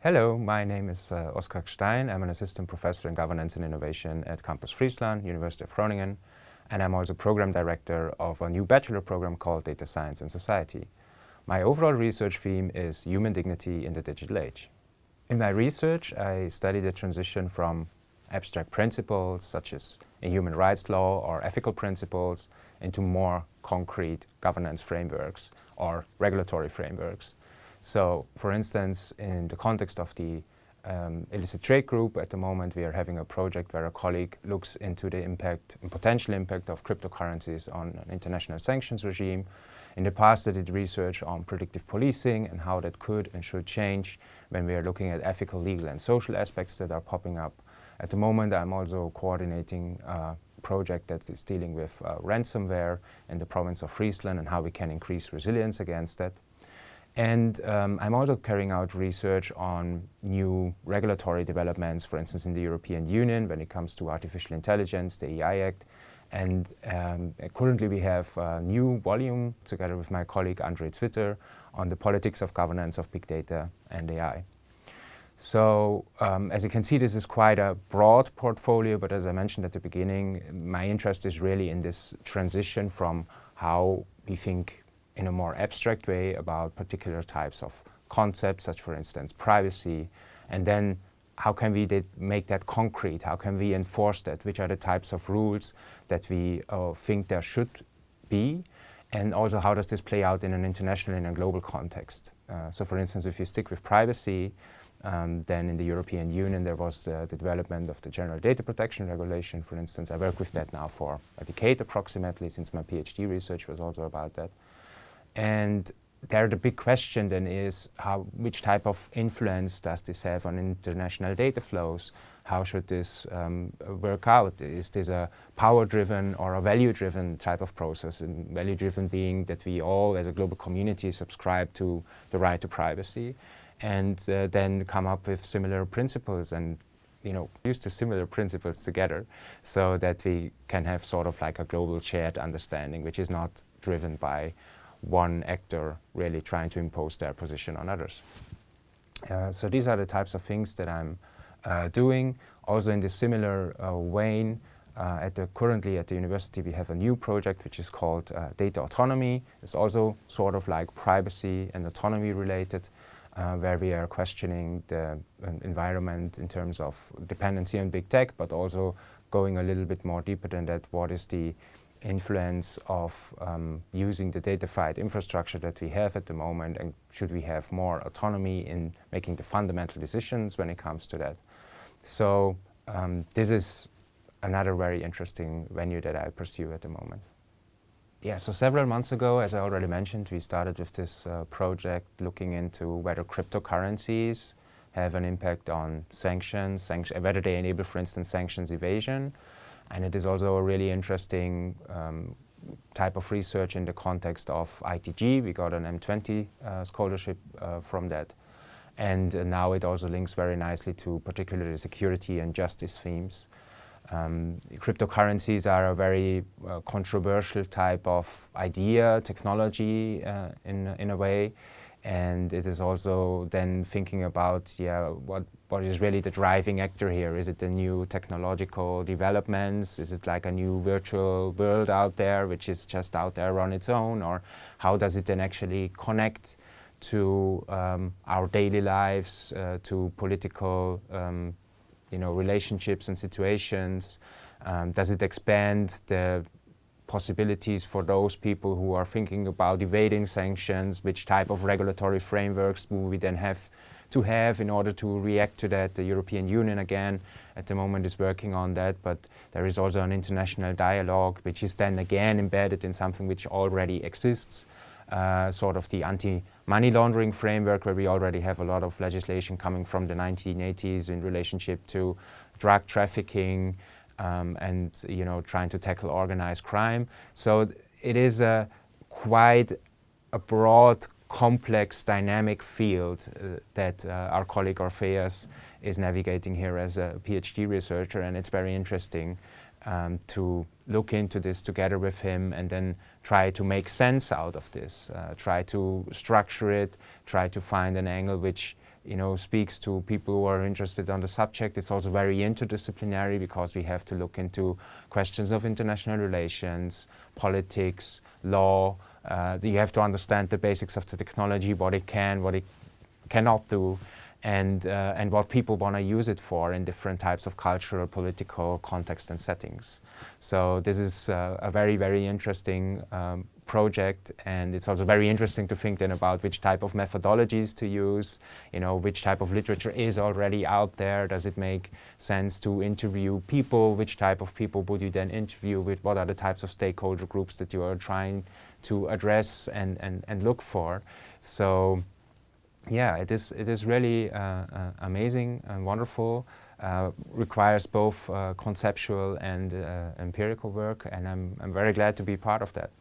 Hello, my name is Oskar Gstrein. I'm an assistant professor in governance and innovation at Campus Friesland, University of Groningen, and I'm also program director of a new bachelor program called Data Science and Society. My overall research theme is human dignity in the digital age. In my research, I study the transition from abstract principles such as in human rights law or ethical principles into more concrete governance frameworks or regulatory frameworks. So, for instance, in the context of the illicit trade group, at the moment we are having a project where a colleague looks into the impact and potential impact of cryptocurrencies on an international sanctions regime. In the past, I did research on predictive policing and how that could and should change when we are looking at ethical, legal and social aspects that are popping up. At the moment, I'm also coordinating a project that is dealing with ransomware in the province of Friesland and how we can increase resilience against that. And I'm also carrying out research on new regulatory developments, for instance, in the European Union when it comes to artificial intelligence, the AI Act. And currently we have a new volume together with my colleague Andre Zwitter on the politics of governance of big data and AI. So as you can see, this is quite a broad portfolio, but as I mentioned at the beginning, my interest is really in this transition from how we think in a more abstract way about particular types of concepts, such for instance privacy, and then how can we make that concrete? How can we enforce that? Which are the types of rules that we think there should be? And also how does this play out in an international and a global context? So for instance, if you stick with privacy, then in the European Union there was the development of the General Data Protection Regulation, for instance. I work with that now for a decade approximately, since my PhD research was also about that. And there the big question then is which type of influence does this have on international data flows? How should this work out? Is this a power-driven or a value-driven type of process? And value-driven being that we all as a global community subscribe to the right to privacy and then come up with similar principles and use the similar principles together so that we can have sort of like a global shared understanding which is not driven by one actor really trying to impose their position on others. So these are the types of things that I'm doing. Also in this similar vein, currently at the university we have a new project which is called Data Autonomy. It's also sort of like privacy and autonomy related, where we are questioning the environment in terms of dependency on big tech, but also going a little bit more deeper than that. What is the influence of using the datafied infrastructure that we have at the moment, and should we have more autonomy in making the fundamental decisions when it comes to that? So this is another very interesting venue that I pursue at the moment. Yeah, so several months ago, as I already mentioned, we started with this project looking into whether cryptocurrencies have an impact on sanctions, whether they enable, for instance, sanctions evasion. And it is also a really interesting type of research in the context of ITG. We got an M20 scholarship from that. And now it also links very nicely to particularly security and justice themes. Cryptocurrencies are a very controversial type of idea, technology in a way. And it is also then thinking about, what is really the driving actor here? Is it the new technological developments? Is it like a new virtual world out there, which is just out there on its own? Or how does it then actually connect to our daily lives, to political relationships and situations? Does it expand the possibilities for those people who are thinking about evading sanctions? Which type of regulatory frameworks will we then have in order to react to that? The European Union, again, at the moment is working on that, but there is also an international dialogue which is then again embedded in something which already exists, sort of the anti-money laundering framework, where we already have a lot of legislation coming from the 1980s in relationship to drug trafficking, and trying to tackle organized crime. So it is quite a broad, complex, dynamic field that our colleague Orpheus is navigating here as a PhD researcher, and it's very interesting to look into this together with him and then try to make sense out of this, try to structure it, try to find an angle which speaks to people who are interested on the subject. It's also very interdisciplinary because we have to look into questions of international relations, politics, law. You have to understand the basics of the technology, what it can, what it cannot do, and what people want to use it for in different types of cultural, political context and settings. So this is a very, very interesting project, and it's also very interesting to think then about which type of methodologies to use, which type of literature is already out there. Does it make sense to interview people? Which type of people would you then interview with? What are the types of stakeholder groups that you are trying to address and look for? So yeah, it is really amazing and wonderful. Requires both conceptual and empirical work, and I'm very glad to be part of that.